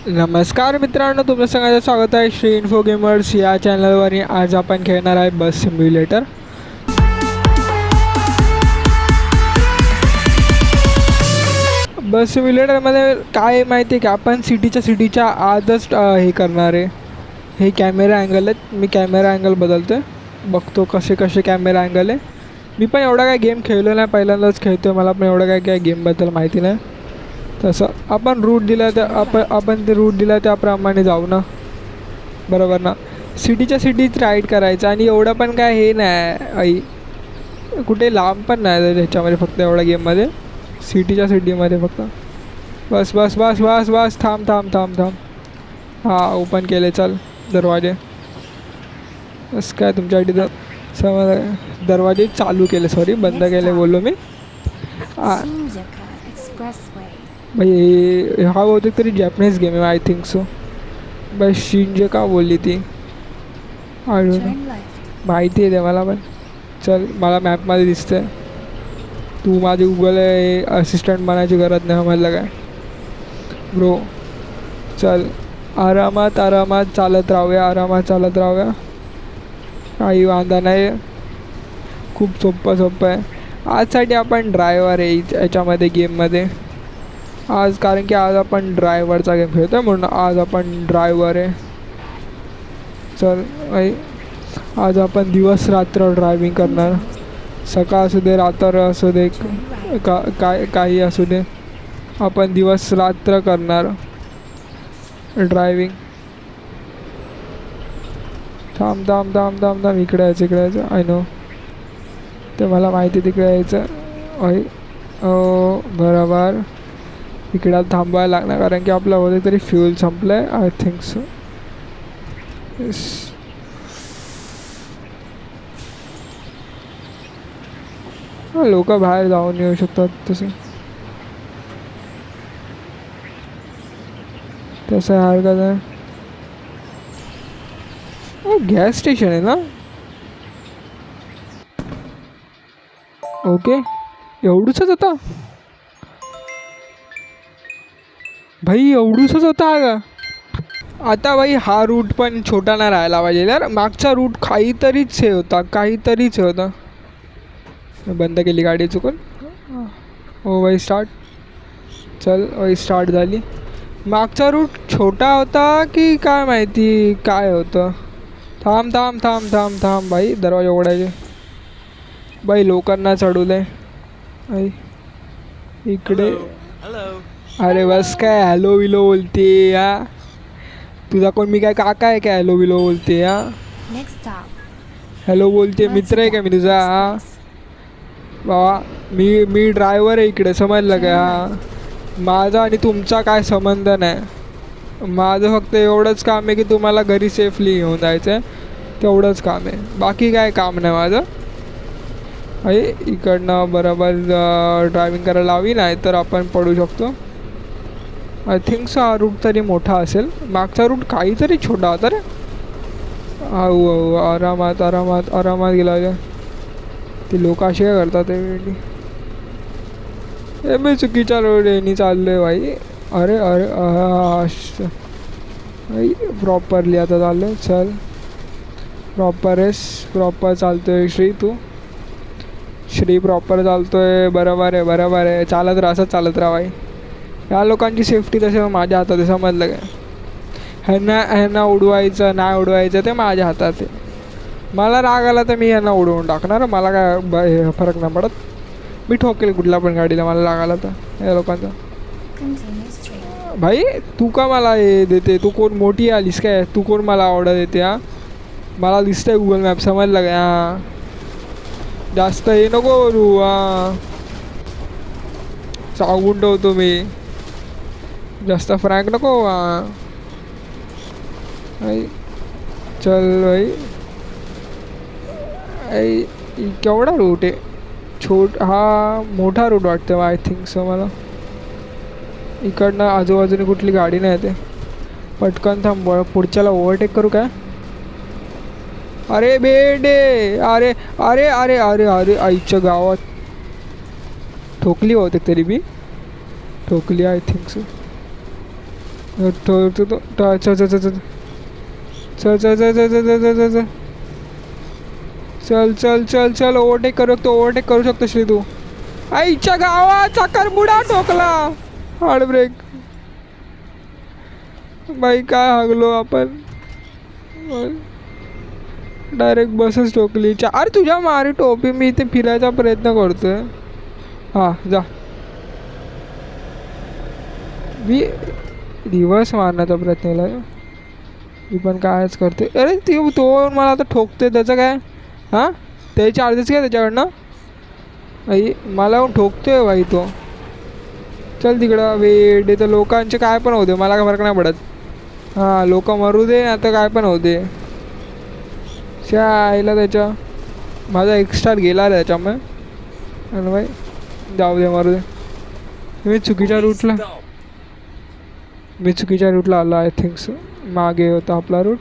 नमस्कार मित्रांनो, तुमचं सगळ्यांचं स्वागत आहे श्री इन्फो गेमर्स या चॅनलवर. आज आपण खेळणार आहे बस सिम्युलेटर. बस सिम्युलेटरमध्ये काय माहिती आहे की आपण सिटीच्या आतच हे करणार आहे. हे कॅमेरा अँगल आहेत. मी कॅमेरा अँगल बदलतो आहे, बघतो कसे कॅमेरा अँगल आहे. मी पण एवढा काय गेम खेळलो नाही, पहिल्यांदाच खेळतो आहे. मला पण एवढं काय गेमबद्दल माहिती नाही. तसं आपण रूट दिला तर आपण ते रूट दिला त्याप्रमाणे जाऊ ना, बरोबर ना. सिटीत राईड करायचं आणि एवढं पण काय हे नाही आई, कुठे लांब पण नाही त्याच्यामध्ये, फक्त एवढ्या गेममध्ये सिटीमध्ये फक्त बस बस बस बस बस थांब थांब थांब थांब. हां, ओपन केले, चल दरवाजे. बस काय तुमच्यासाठी तर समज दरवाजे चालू केले, सॉरी बंद केले बोललो मी. भाई हा बहुतेक तरी जॅपनीज गेम आहे, आय थिंक सो. बाय शिंजे का बोलली ती, माहिती आहे ते मला पण. चल, मला मॅपमध्ये दिसतंय. तू माझे गुगल असिस्टंट बनायची गरज नाही मला काय ब्रो. चल, आरामात चालत राहूया. काही वांधा नाही, खूप सोपं आहे. आजसाठी आपण ड्रायव्हर आहे याच्यामध्ये गेममध्ये आज, कारण की आज आपण ड्रायव्हरचा गेम खेळतो म्हणून आज आपण ड्रायव्हर आहे. चल आई, आज आपण दिवस रात्र ड्रायव्हिंग करणार. सकाळ असू दे, रात्र असू दे, काही असू दे, आपण दिवस रात्र करणार ड्रायव्हिंग. थांब इकडे यायचं आय नो, ते मला माहिती तिकडे यायचं. आई बरोबर इकडे थांबायला लागणार, कारण की आपलं होते तरी फ्यूल संपलं आहे, आय थिंक सो. येस, लोक बाहेर जाऊन येऊ शकतात तसं हरकत आहे. गॅस स्टेशन आहे ना, ओके. एवढूसच होता भाई, एवढूसच होता का आता भाई. हा रूट पण छोटा नाही राहायला पाहिजे यार. मागचा रूट काहीतरीच हे होता. बंद केली गाडी चुकून. हो भाई, स्टार्ट. चल भाई, स्टार्ट झाली. मागचा रूट छोटा होता की काय माहिती काय होतं. थांब भाई, दरवाजे उघडायचे बाई. लोकांना चढवलंय आई इकडे. अरे बस काय हॅलो विलो बोलते या, तुझा कोण मी काय काका आहे काय हॅलो विलो बोलते या. हॅलो बोलते, मित्र आहे का मी तुझा? हा बाबा, मी ड्रायव्हर आहे इकडे, समजलं का? हा, माझा आणि तुमचा काय संबंध नाही. माझं फक्त एवढंच काम आहे की तुम्हाला घरी सेफली घेऊन जायचं आहे, तेवढंच काम आहे. बाकी काय काम नाही माझं. अरे इकडनं बरोबर ड्रायव्हिंग करायला हवी, नाही तर आपण पडू शकतो. आय थिंक सो हा रूट तरी मोठा असेल, मागचा रूट काहीतरी छोटा होता रे. हो, आरामात गेला. ते लोक असे काय करतात हे मी चुकीच्या रोडने चाललो आहे भाई. अरे भाई, प्रॉपरली आता चाललं. चल, प्रॉपर चालतोय श्री. तू श्री प्रॉपर चालतोय, बरोबर आहे. असंच चालत राहा भाई. या लोकांची सेफ्टी तसं माझ्या हातात आहे, समजलं काय? ह्यांना उडवायचं नाही उडवायचं ते माझ्या हातात आहे. मला राग आला तर मी ह्यांना उडवून टाकणार, मला काय फरक नाही पडत. मी ठोकेल कुठल्या पण गाडीला मला राग आला तर या लोकांचा. भाई तू का मला हे देते? तू कोण मोठी आलीस काय? तू कोण मला ऑर्डर देते? हा, मला दिसतंय गुगल मॅप, समजलं काय? हां, जास्त हे नको करू. हां, सांगून ठेवतो मी, जास्त फ्रँक नको. हां आई, चल भाई. आई केवढा रूट आहे? हा मोठा रूट वाटतं आय थिंक सो मला. इकडनं आजूबाजूने कुठली गाडी नाही येते. पटकन थांब, पुढच्याला ओव्हरटेक करू काय? अरे बेडे, अरे आईच्या गावात ठोकली होते तरी मी. ठोकली आय थिंक सो. चल चल चल चल चल चल चल चल चल चल चल चल चल चल चल चल ओव्हरटेक करू शकतो, ओव्हरटेक करू शकतो श्री तू. आईच्या गावाचा करमुडा ठोकला. Hard brake. बाई काय हागलो आपण. डायरेक्ट बसच ठोकली. अरे तुझ्या मारी टोपी, मी इथे फिरायचा प्रयत्न करतोय. हां जा. मी रिवर्स मारण्याचा प्रयत्न केला. मी पण कायच करते. अरे ती तो मला आता ठोकते त्याचं काय. हां त्याचे चार्जेस काय त्याच्याकडनं. आई मला ठोकतोय बाई तो. चल तिकडं वेड. तर लोकांचे काय पण होते, मला काय फरक नाही पडत. हां लोक मरू दे आता, काय पण होते. आईला त्याच्या माझा एक्स्ट्रा गेला रे त्याच्यामुळे. आणि बाई जाऊ दे मरू दे. मी चुकीच्या रूटला आलो आय थिंक सो. मागे होता आपला रूट.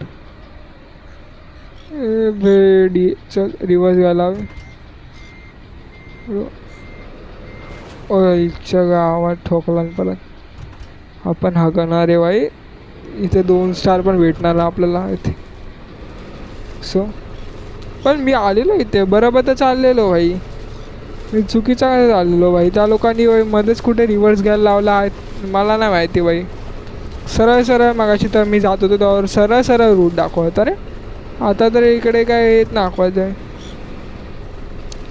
भेडी चल रिवर्स घ्यायला हवी. ओच्या गावात ठोकला परत. आपण हाकणार रे बाई. इथे 2 स्टार पण भेटणार आपल्याला इथे. सो पण मी आलेलो इथे बरोबर तर चाललेलो भाई. मी चुकीचा काय चाललेलो भाई. त्या लोकांनी मध्येच कुठे रिव्हर्स घ्यायला लावला आहे मला नाही माहिती भाई. सरळ सरळ मागाशी तर मी जात होतो त्यावर सरळ सरळ रूट दाखवत. अरे आता तर इकडे काय येत दाखवायचं आहे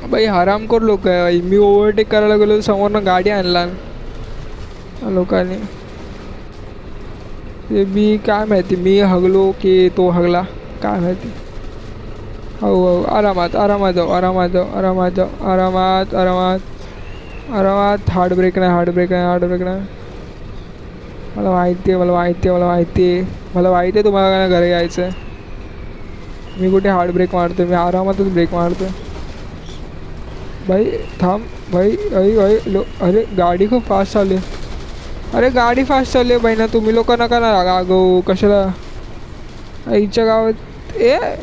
भाई. हरामखोर लोक आहे भाई. मी ओव्हरटेक करायला गेलो समोरनं गाडी आणला लोकांनी. ते मी काय माहिती मी हगलो की तो हगला काय माहिती. हो हो आरामात आरामात जाऊ आरामात जाऊ आरामात जाऊ आरामात आरामात आरामात. हार्ड ब्रेक नाही हार्ड ब्रेक नाही हार्ड ब्रेक नाही. मला माहिती आहे मला माहिती आहे मला माहिती आहे मला माहिती आहे तुम्हाला काय घरी यायचं आहे. मी कुठे हार्ड ब्रेक मारतो, मी आरामातच ब्रेक मारतो भाई. थांब भाई. अरे भाई अरे गाडी खूप फास्ट चालली. अरे गाडी फास्ट चालली आहे भाई ना. तुम्ही लोक नका ना रागवू कशाला. आईच्या गावात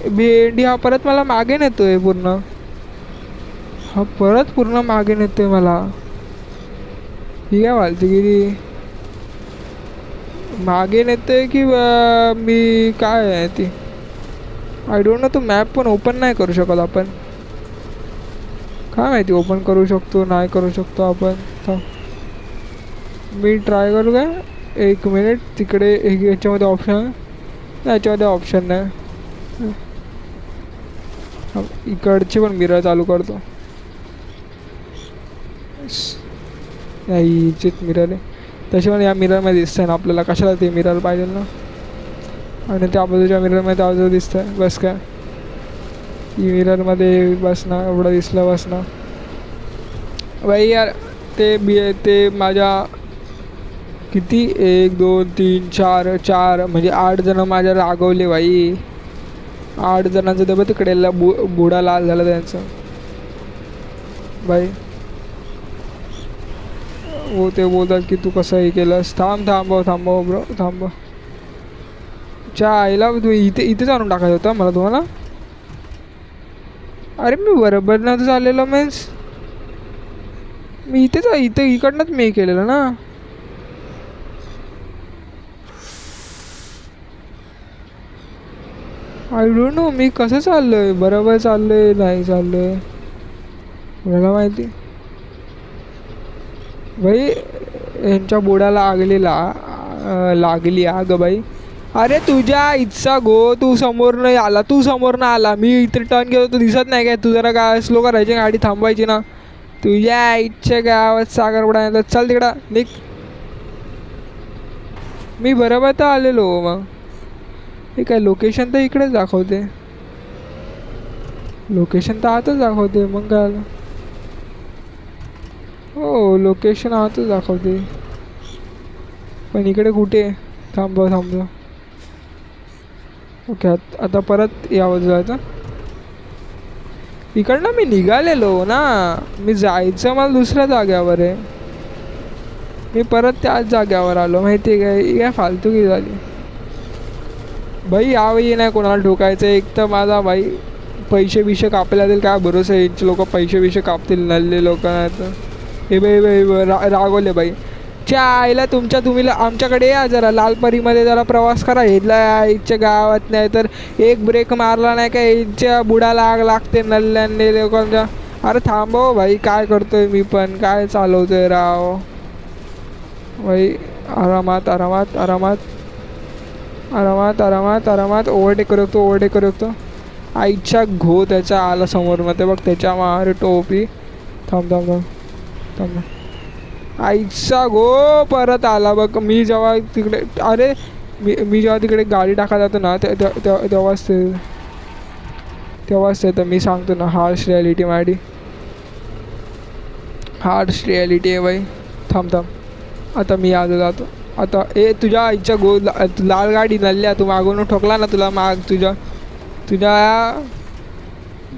भेंडी हा परत मला मागे नेतोय पूर्ण. हा परत पूर्ण मागे नेतोय मला. ही काय वालतीगिरी. मागे नेतोय की मी काय आहे ती आय डोंट नो. तो मॅप पण ओपन नाही करू शकत आपण. काय माहिती ओपन करू शकतो नाही करू शकतो आपण. मी ट्राय करू काय. 1 मिनिट. तिकडे याच्यामध्ये ऑप्शन नाही, याच्यामध्ये ऑप्शन नाही. इकडची पण मिरर चालू करतो. नाही हिचीच मिरर आहे तशी पण या मिररमध्ये दिसतंय ना आपल्याला. कशाला ते मिरर पाहिजे ना. आणि त्या बाजूच्या मिररमध्ये आजू दिसतंय. बस काय ही मिररमध्ये बस ना. एवढं दिसलं बस ना बाई यार. ते माझ्या किती 1 2 3 4 4 म्हणजे 8 जण माझ्या रागवले बाई. 8 जणांचं ते तिकडे बुडा लाल झाला त्यांचं बाई. हो ते बोलतात की तू कसं हे केलंस. थांबव ब्रो थांबव. आईला तू इथेच आणून टाकायचं होतं मला तुम्हाला. अरे मी बरोबर नव्हतं चाललेलं मीन्स. मी इथे इकडनंच मी केलेलं ना. आय डोंट नो मी कसं चाललोय. बरोबर चाललोय नाही चाललोय मला माहिती भाई. यांच्या बुडाला लागली आग बाई. अरे तुझ्या इच्छा गो. तू समोरनं आला मी इथे टर्न केलं तू दिसत नाही काय. तू जरा काय स्लो करायची गाडी थांबवायची ना. तुझ्या इच्छा गावात सागरपुडा नाही. चल तिकडं निघ. मी बरोबर तर आलेलो मग. हे काय लोकेशन तर इकडेच दाखवते. लोकेशन तर आताच दाखवते मग काय आलं. हो लोकेशन आताच दाखवते पण इकडे कुठे. थांबव. ओके आता परत यावं जायचं. इकडनं मी निघालेलो ना. मी जायचं मला दुसऱ्या जाग्यावर आहे. मी परत त्याच जाग्यावर आलो माहिती आहे काय फालतू की झाली भाई. यावेळी नाही कोणाला ठोकायचं. एक तर माझा भाई पैसे कापले जातील काय भरोसा आहे. यांचे लोक पैसे कापतील नल्ले लोक नाही तर. हे बाई रागवले बाई. च्या आईला तुमच्या तुम्ही आमच्याकडे या जरा लालपरीमध्ये जरा प्रवास करा इथल्या इथच्या गावात नाही तर एक ब्रेक मारला नाही का इथच्या बुडाला आग लागते नल्ल्यांनी लोकांच्या. अरे थांबव भाई काय करतोय मी पण काय चालवतोय राव भाई. आरामात आरामात आरामात आरामात आरामात आरामात ओव्हरटेक करतो. आईच्या घो त्याच्या आला समोर मध्ये बघ त्याच्या मारे टोपी. थांब थांब थांब थांब आईचा गो परत आला बघ. मी जेव्हा तिकडे अरे मी जेव्हा तिकडे गाडी टाका जातो ना तेव्हाच ते तर मी सांगतो ना हार्श रियालिटी माझी हार्श रियालिटी आहे बाई. थांब आता मी आज जातो आता. तुझ्या आईच्या लाल गाडी नल्ल्या तू मागून ठोकला ना तुला तुझ्या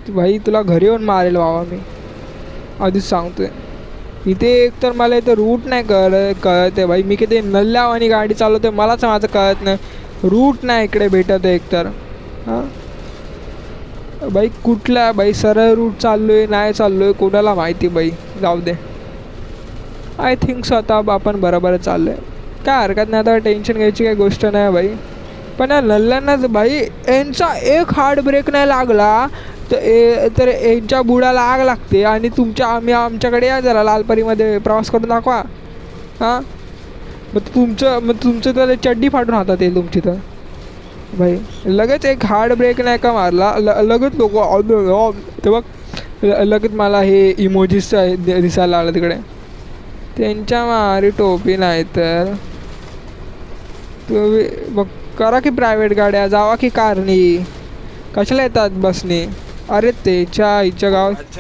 भाई तुला घरी येऊन मारेल बाबा मी आधीच सांगतोय. इथे एकतर मला इथं रूट नाही कळत आहे भाई. मी किती नल्ल्यावानी गाडी चालवते मलाच माझं कळत नाही. रूट नाही इकडे भेटत आहे एकतर. हां बाई कुठला बाई सरळ रूट चाललो आहे नाही चाललो आहे कोणाला माहिती बाई. जाऊ दे आय थिंक सो आता आपण बरोबरच चाललो आहे. काय हरकत नाही आता टेन्शन घ्यायची काही गोष्ट नाही बाई. पण या नल्ल्यांनाच भाई यांचा एक हार्ड ब्रेक नाही लागला तर यांच्या बुडाला आग लागते. आणि आमच्याकडे या जरा लालपरीमध्ये प्रवास करून दाखवा. हां मग तुमचं तर चड्डी फाटून हातात येईल तुमची तर भाई. लगेच एक हार्ड ब्रेक नाही का मारला लगेच लोक ते बघ लगेच मला हे इमोजीस दिसायला लागलं तिकडे. त्यांच्या मारी टोपी नाही तर तुम्ही बघ करा की प्रायव्हेट गाड्या जावा की कारनी कशाला येतात बसने. अरे त्याच्या आईच्या गावात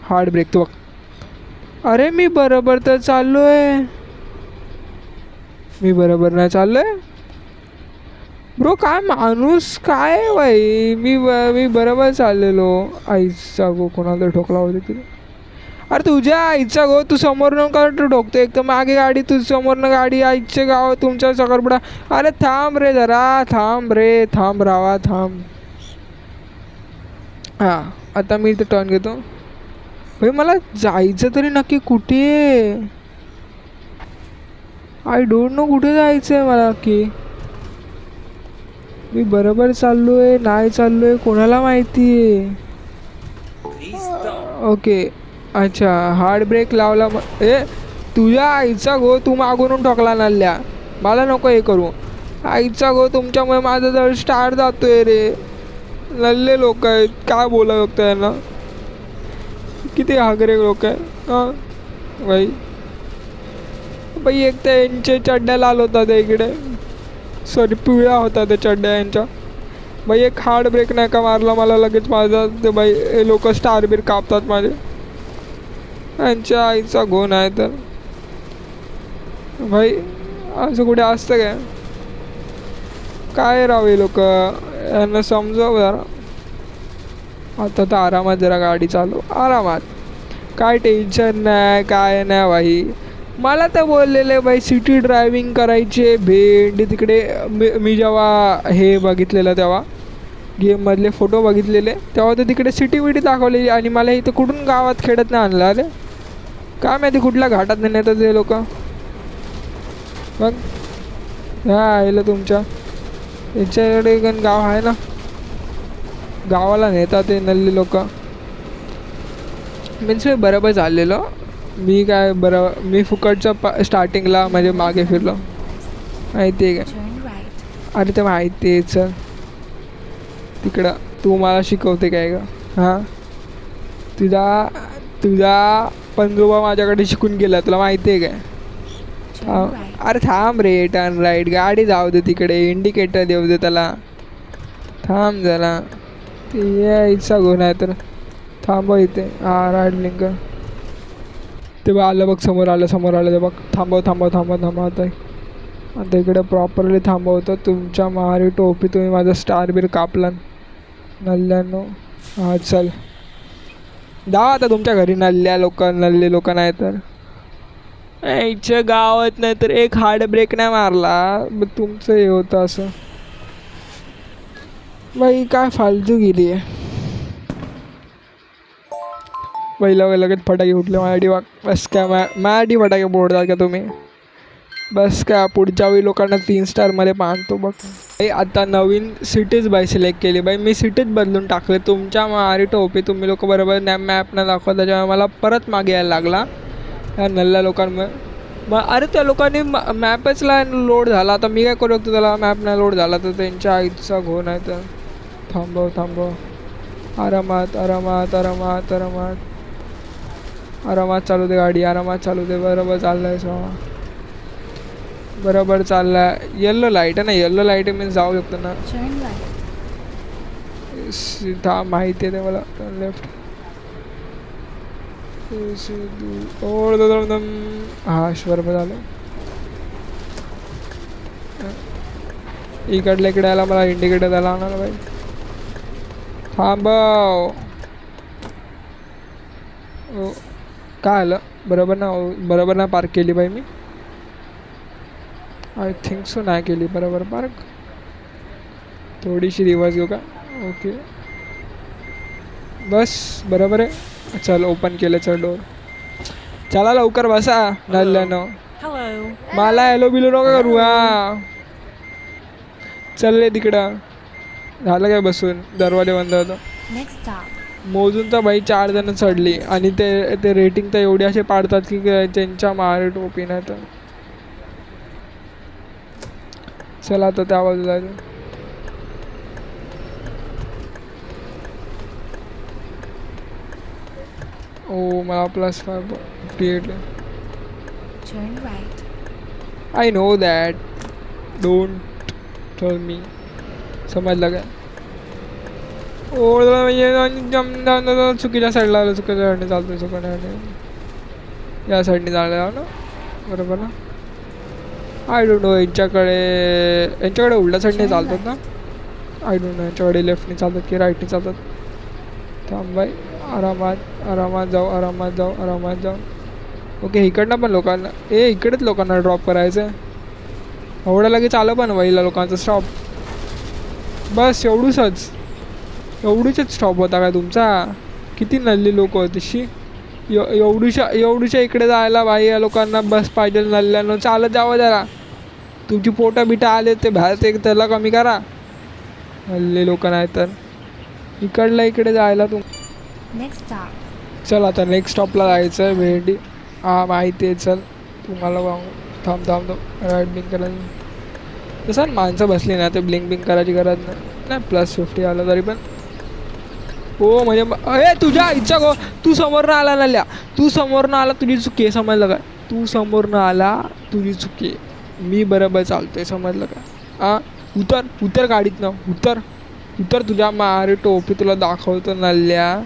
हार्ड ब्रेक तो बघ. अरे मी बरोबर तर चाललो आहे. मी बरोबर नाही चाललो आहे ब्रो. काय माणूस काय बाई. मी बरोबर चाललेलो. आईचा गो कोणाला ठोकला होता तिथे. अरे तुझ्या आईचा गो तू समोरनं का ठोकतो. एक तर मागे गाडी तू समोरनं गाडी आईचे गाव तुमच्या सकरपुडा. अरे थांब रे जरा थांब रावा थांब. हां आता मी इथे टर्न घेतो भाई. मला जायचं तरी नक्की कुठे. आय डोंट नो कुठे जायचं आहे मला नक्की. मी बरोबर चाललो आहे नाही चाललो आहे कोणाला माहिती आहे. ओके अच्छा हार्ड ब्रेक लावला तुझ्या आईचा गो तू मागून ठोकला नल्ल्या मला नको हे करू. आईचा गो तुमच्यामुळे माझा जर स्टार्ट जातोय रे. नल्ले लोक आहेत काय बोला बघतो यांना. किती हागरे लोक आहे. हां बाई एक तर यांचे चड्ड्या लाल होतात इकडे सॉरी पिवळ्या होता त्या चड्ड्या यांच्या. बाई एक हार्ड ब्रेक नाही का मारला मला लगेच माझा ते बाई हे लोक स्टार बीर कापतात माझे. यांच्या आईचा गोन आहे तर भाई असं कुठे असतं काय राव हे लोक यांना समजावं जरा. आता तर आरामात जरा गाडी चालू आरामात काय टेन्शन नाही काय नाही भाई. मला तर बोललेलं आहे बाई सिटी ड्रायविंग करायची आहे भेंडी तिकडे. मी जेव्हा हे बघितलेलं तेव्हा गेममधले फोटो बघितलेले तेव्हा तर तिकडे सिटी विटी दाखवलेली. आणि मला इथं कुठून गावात खेळत नाही आणलं. अरे काय माहिती कुठल्या घाटात नाही नेतात ते लोक. मग ह्या आईला तुमच्या यांच्याकडे गाव आहे ना गावाला नेतात ते नल्ली लोक. मीन्स मी बरोबर चाललेलो. मी काय मी फुकटच्या स्टार्टिंगला म्हणजे मागे फिरलो माहिती आहे काय. अरे ते माहिती आहे सर तिकडं तू मला शिकवते काय का. हां तुझा पंजोबा माझ्याकडे शिकून गेला तुला माहिती आहे काय. अरे थांब रे टर्न राईट गाडी जाऊ दे तिकडे इंडिकेटर देऊ दे त्याला. थांब जरा ते यायचा गुन्हा आहे तर थांबव इथे. हां राईट लिंक ते बघ आलं बघ समोर आलं ते बघ. थांबव आता इकडे प्रॉपरली थांबवतो. तुमच्या मारी टोपी तुम्ही माझा स्टार बीर कापला नल्ल्यानो. हां चल जा आता तुमच्या घरी नल्ले लोक नाही तर यायच्या गावात नाही तर एक हार्ड ब्रेक नाही मारला मग तुमचं हे होतं असं. बाई काय फालतू गेली आहे. पहिलं लगेच फटाके उठले माझ्या दिमाग. बस काय माझ्या फटाके फोडतात का तुम्ही? बस का पुढच्या वेळी लोकांना 3 स्टारमध्ये पाहतो बघ. आता नवीन सिटीज बाई सिलेक्ट केली बाई. मी सिटीज बदलून टाकले. तुमच्या मारी टोपी तुम्ही लोक बरोबर मॅपनं दाखवा, त्याच्यामुळे मला परत मागे यायला लागला या नल्ल्या लोकांमुळे. मग अरे त्या लोकांनी मॅपच लोड झाला. आता मी काय करू शकतो त्याला? मॅप नाही लोड झाला तर त्यांच्या आईचा घो नाही तर. थांबव. आरामात आरामात आरामात आरामात आरामात चालू दे गाडी. आरामात चालू दे. बरोबर चाललंय बरोबर चाललाय. येल्लो लाईट आहे ना? येल्लो लाईट आहे मी जाऊ शकतो ना? सीधा माहिती आहे ते मला. लेफ्ट. हा बरोबर झालं. इकडल्या इकडे आला मला इंडिकेटर द्यायला लागणार बाई. थांबव. काय आलं? बरोबर ना पार्क केली बाई मी. आय थिंक सो नाही केली बरोबर पार्क. थोडीशी रिवर्स घेऊ का? ओके बस बरोबर आहे. चल ओपन केलं. चल डोर. चला लवकर बसा नल्ल्यानं. मला हॅलो बिलो नको करू. चल रे तिकडं. झालं काय बसून? दरवाजे बंद होतं. मोजून तर बाई 4 जण चढली आणि ते रेटिंग तर एवढे असे पाडतात की त्यांच्या मारे टोपी नाही तर. चला आता त्या बाजूला जायचं. ओ मला +58. I know that. Don't tell me. समजलं काय? चुकीच्या साईडला आलं. चुकीच्या साईडने चालतोय. चुकीच्या साईडने या साईडने जायला ना बरोबर ना? I don't know. यांच्याकडे उलट्या साईडने चालतात ना? आय डोंट नो यांच्याकडे लेफ्टने चालतात की राईटने चालतात. थांब बाई. आरामात जाऊ. ओके इकडनं पण लोकांना इकडेच लोकांना ड्रॉप करायचं आहे. एवढं लगेच आलं पण वहीला लोकांचं स्टॉप. बस एवढीच स्टॉप होता काय तुमचा? किती नल्ली लोक होती शी. एवढूशा इकडे जायला बाई या लोकांना बस पाहिजे नल्ल्यानं. चालत जावं जरा. तुमची पोटं बिटं आले ते बाहेर ते त्याला कमी करा. नल्ले लोक नाही तर इकडे जायला चल आता नेक्स्ट स्टॉपला जायचं आहे. भेंडी. माहिती आहे. चल तुम्हाला थांब राईट ब्लिंक करायची. तसं माणसं बसली ना ते ब्लिंक करायची गरज नाही. +50 आलं तरी पण. हो म्हणजे तुझ्या इच्छा गो. तू समोरनं आला नल्या. तू समोरनं आला तुझी चुकी आहे. समजलं का? तू समोरनं आला तुझी चुकी आहे. मी बरोबर चालतोय. समजलं का? उतर गाडीतनं. उतर तुझ्या मारे टोपी तुला दाखवतो नल्या.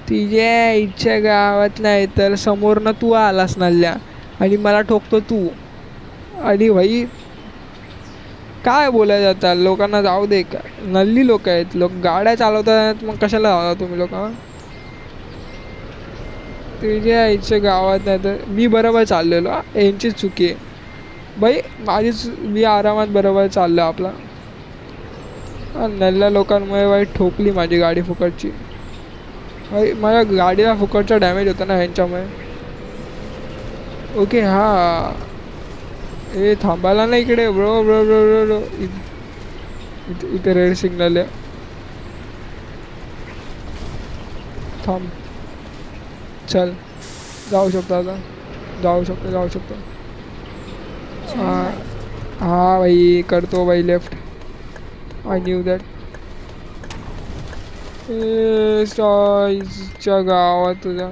तुझ्या इच्छा गावात नाही तर समोरनं तू आलास नल्या आणि मला ठोकतो तू. आणि भाई काय बोलायचं आता? लोकांना जाऊ दे का? नल्ली लोक आहेत. लोक गाड्या चालवतात मग कशाला जाता तुम्ही लोक? तुझ्या इच्छा गावात नाही तर मी बरोबर चाललेलो. यांचीच चुकी आहे बाई. मी आरामात बरोबर चाललो आपला. नल्ल्या लोकांमुळे बाई ठोकली माझी गाडी फुकटची. भाई माझ्या गाडीला फुकटचा डॅमेज होता ना ह्यांच्यामुळे. ओके थांबायला ना इकडे. ब्रो इथे रेड सिग्नल आहे. थांब. चल जाऊ शकतो आता. जाऊ शकतो. भाई करतो बाई लेफ्ट. I knew that. च्या गावात तुझ्या.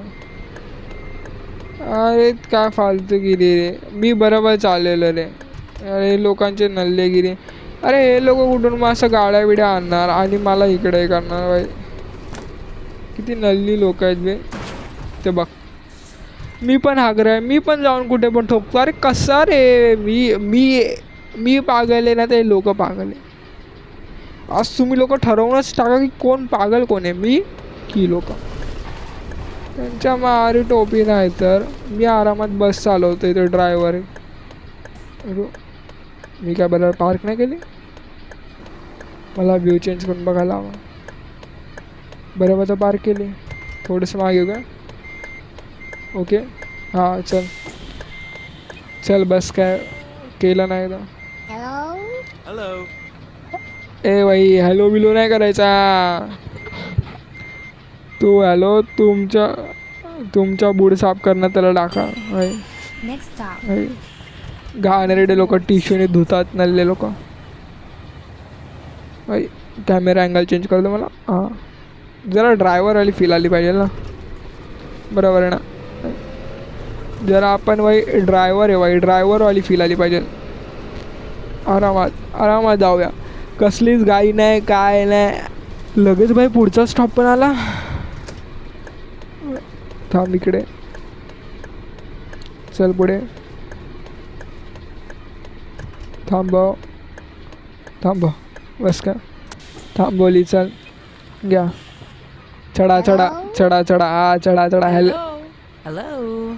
अरे काय फालतूगिरी रे. मी बरोबर चाललेलो रे. अरे लोकांचे नल्लेगिरी. अरे हे लोक कुठून मग असं गाड्या बिड्या आणणार आणि मला इकडे करणार बाई. किती नल्ली लोक आहेत बे. ते बघ मी पण हागर आहे. मी पण जाऊन कुठे पण ठोकतो. अरे कसा रे. मी पागल आहे ना ते लोक पागल आहे. आज तुम्ही लोक ठरवूनच टाका की कोण पागल कोण आहे. मी की लोक. त्यांच्या मारी टोपी नाही तर मी आरामात बस चालवतो. इथे ड्रायव्हर आहे. मी काय बरोबर पार्क नाही केली? मला व्ह्यू चेंज करून बघायला हवा. बरोबर तर पार्क केली. थोडंसं मागे येऊ का? ओके हां चल चल बस काय केलं नाही तर ए भाई हॅलो बिलो नाही करायचा तू. हॅलो तुमच्या बूड साफ करणं त्याला टाका. घाणेरडे लोक टिश्यूने धुतात नल्ले लोक. कॅमेरा अँगल चेंज करतो मला. हां जरा ड्रायव्हरवाली फील आली पाहिजे ना. बरोबर आहे ना. जरा आपण भाई ड्रायव्हर आहे भाई ड्रायव्हरवाली फील आली पाहिजे. आरामात जाऊया. कसलीच गाई नाही काय नाही. लगेच भाई पुढचा स्टॉप पण आला. थांब इकडे चल पुढे. थांब बस का थांबवली. चल घ्या चढा चढा. हॅलो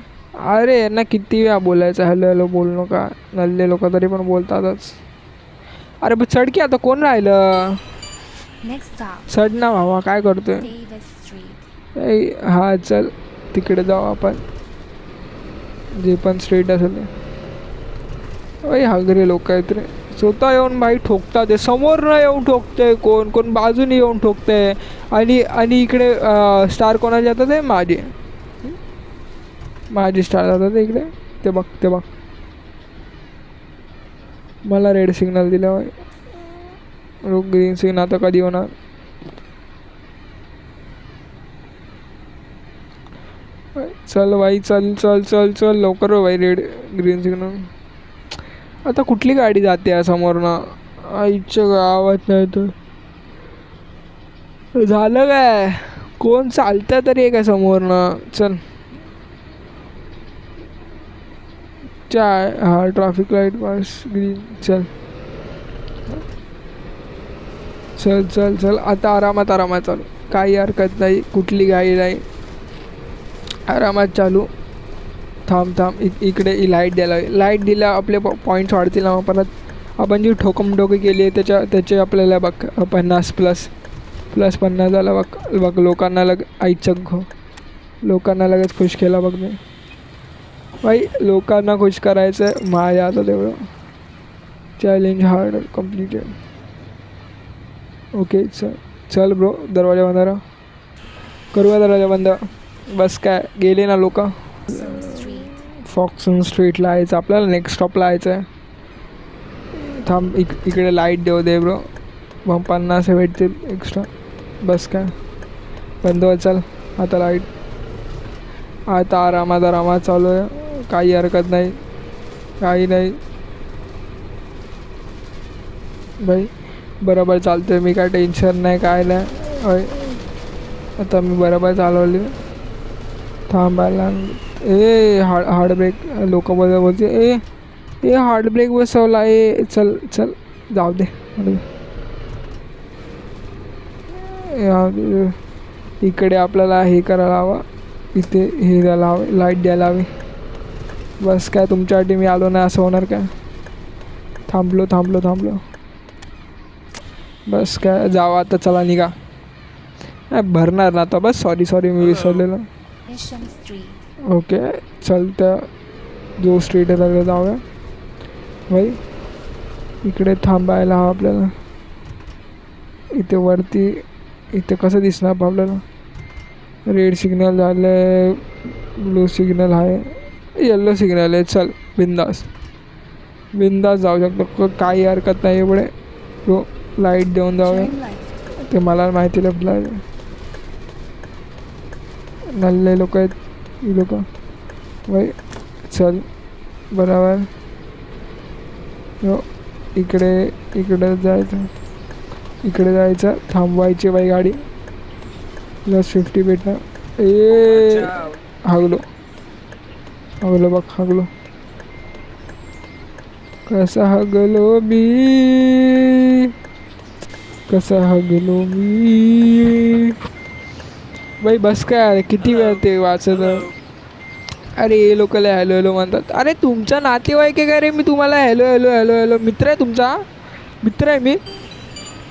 अरे यांना किती वेळा बोलायचं हॅलो बोलू नका. नल्ले लोक तरी पण बोलतातच. अरे पण चढ की आता कोण राहिलं. चढ ना भावा काय करतोय. हा चल तिकडे जाऊ आपण जे पण स्ट्रीट असेल ते. हागरे लोक आहेत रे. स्वतः येऊन बाई ठोकतात. ते समोर न येऊन ठोकते कोण बाजूने येऊन ठोकते. आणि इकडे स्टार कोणाचे जातात ते माझी स्टार जातात इकडे. ते बघ मला रेड सिग्नल दिला बाई. ग्रीन सिग्नल आता कधी होणार. चल बाई चल लवकर हो बाई. Green signal. आता कुठली गाडी जाते समोरनं. आईच्या गावात नाही तर झालं काय. कोण चालतं तरी आहे का समोरनं. चल हा ट्रॅफिक लाईट पास ग्रीन. चल आता आरामात चालू. काही हरकत नाही. कुठली गाडी नाही. आरामात चालू. थांब इकडे लाईट लाईट दिल्या आपले पॉईंट्स वाढतील ना. परत आपण जी ठोकमठोकी केली आहे त्याचे आपल्याला बघ 50 प्लस 50 झालं बघ. लोकांना लोकांना लगेच खुश केला बघ मी. भाई लोकांना खुश करायचं माझ्या आता तेवढं. Challenge hard completed. ओके चल ब्रो. दरवाजा बंद करा. करूया दरवाजा बंद. बस काय गेले ना लोक. फॉक्सन स्ट्रीटला यायचं आपल्याला. नेक्स्ट स्टॉपला यायचं आहे. थांब इकडे लाईट देऊ दे ब्रो. मग 50 भेटतील एक्स्ट्रा. बस काय बंद हो. चल आता लाईट. आता आरामात चालू आहे. काही हरकत नाही. काही नाही भाई. बरोबर चालतं मी. काय टेन्शन नाही काय नाही. आता मी बरोबर चालवली. थांबायला हार्ड ब्रेक. लोक बोलते ए हार्ड ब्रेक बसवला. चल जाऊ दे. इकडे आपल्याला हे करायला हवं. इथे हे द्यायला हवं. लाईट द्यायला हवी. बस काय तुमच्यासाठी मी आलो नाही असं होणार काय. थांबलो. बस काय जावा आता. चला निघा. भरणार ना आता. बस सॉरी मी विसरलेलं. ओके चल त्या जो स्ट्रीट आहे त्याला जाऊया भाई. इकडे थांबायला हवं आपल्याला. इथे वरती इथे कसं दिसणार आपल्याला. रेड सिग्नल झालं आहे. ब्लू सिग्नल आहे. येल्लो सिग्नल आहे. चल बिंदास जाऊ शकतो. काही हरकत नाही. एवढे तो लाईट देऊन जाऊया. ते मला माहिती लपलं. नल्ले लोक आहेत ही लोक भाई. चल बरोबर. इकडे जायचं. थांबवायची बाई गाडी. +50 भेटणार. हागलो बघ. कसा हगलो मी बाई. बस काय किती वेळ ते वाचत. अरे हे लोक हॅलो म्हणतात. अरे तुमचा नातेवाईक आहे का रे. मी तुम्हाला हॅलो मित्र आहे तुमचा. मित्र आहे मी.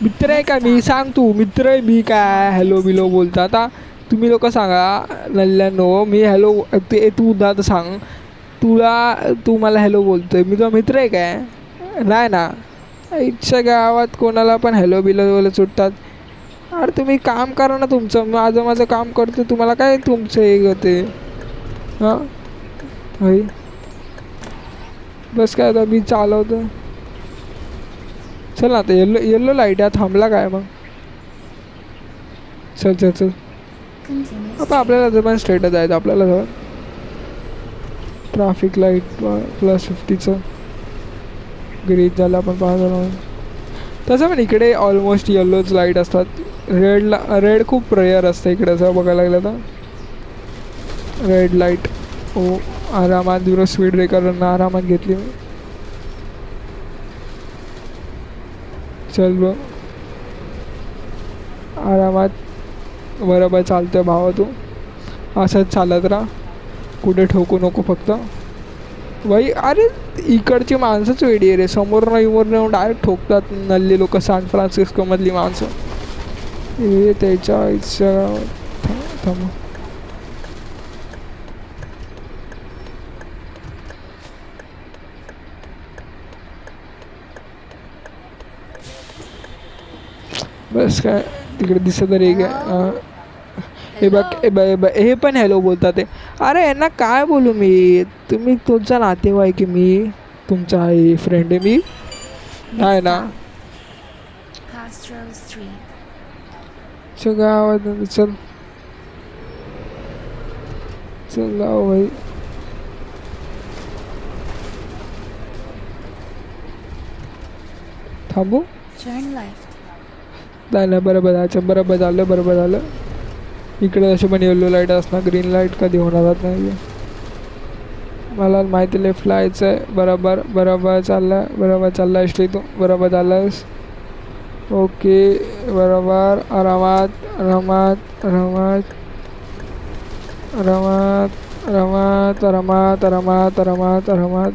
मित्र आहे का मी. सांग तू. मित्र आहे मी काय हॅलो बिलो बोलता. आता तुम्ही लोक सांगा नल्ल्यानो, मी हॅलो ते तू दादा सांग, तू मला हॅलो बोलतोय, मी तुझा मित्र आहे काय? नाही ना. इच्छा गावात कोणाला पण हॅलो बिलो बोलत सुटतात. अरे तुम्ही काम करा ना तुमचं, माझं काम करतो, तुम्हाला काय तुमचं हे होते? हां होय, बस काय आता मी चालवतो. चल आता येल्लो येल्लो लाईट आहे, थांबला काय मग? चल चल चल, आता आपल्याला जर पण स्ट्रेटच जायचं आपल्याला. जर ट्रॅफिक लाईट +50चं ग्रीन झालं आपण पाहतो. तसं पण इकडे ऑलमोस्ट येल्लोच लाईट असतात. रेड खूप रेअर असतं इकडे असं बघायला लागलं तर. रेड लाईट हो आरामात दुसरं स्पीड ब्रेकरनं आरामात घेतली मी. चल बघ आरामात, बरोबर चालतोय भावा तू, असंच चालत राहा, कुठे ठोकू नको फक्त. बाई अरे इकडची माणसंच वेडी आहे रे, समोर येऊन डायरेक्ट ठोकतात नल्ली लोक, सॅन फ्रान्सिस्कोमधली माणसं. हे त्याच्या इच्छा थांब. बस काय तिकडे दिसत रे काय? हे बघ हे पण हॅलो बोलतात ते. अरे यांना काय बोलू मी? तुम्ही तुमचा नातेवाईक आहे, मी तुमचा आहे फ्रेंड आहे मी, आहे ना. सगळं आवाज चल चल भाई. थांबू नाही, बरोबर जायचं, बरोबर झालं. इकडे असे पण येल्लो लाईट असणार, ग्रीन लाईट कधी होणार नाही. मला माहिती लेफ्ट लायचं आहे. बरोबर चालला आहेस तू, बरोबर चाललायस. ओके बरोबर, आरामात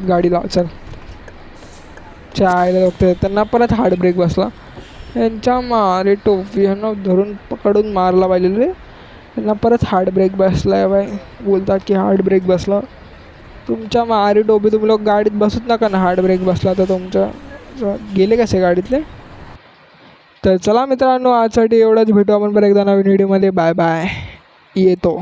गाडी लाव. चल चायला बघते त्यांना परत हार्ड ब्रेक बसला. यांच्या मारे टोपी ह्यांना धरून पकडून मारला पाहिजे रे. त्यांना परत हार्ड ब्रेक बसला आहे बाई, बोलतात की हार्ड ब्रेक बसला. तुमच्या मारी टोपी, तुम्ही लोक गाडीत बसत नका ना, हार्ड ब्रेक बसला तर तुमच्या. गेले कसे गाडीतले? तर चला मित्रांनो, आजसाठी एवढंच. भेटू आपण परत एकदा नवीन व्हिडिओमध्ये. बाय बाय, येतो.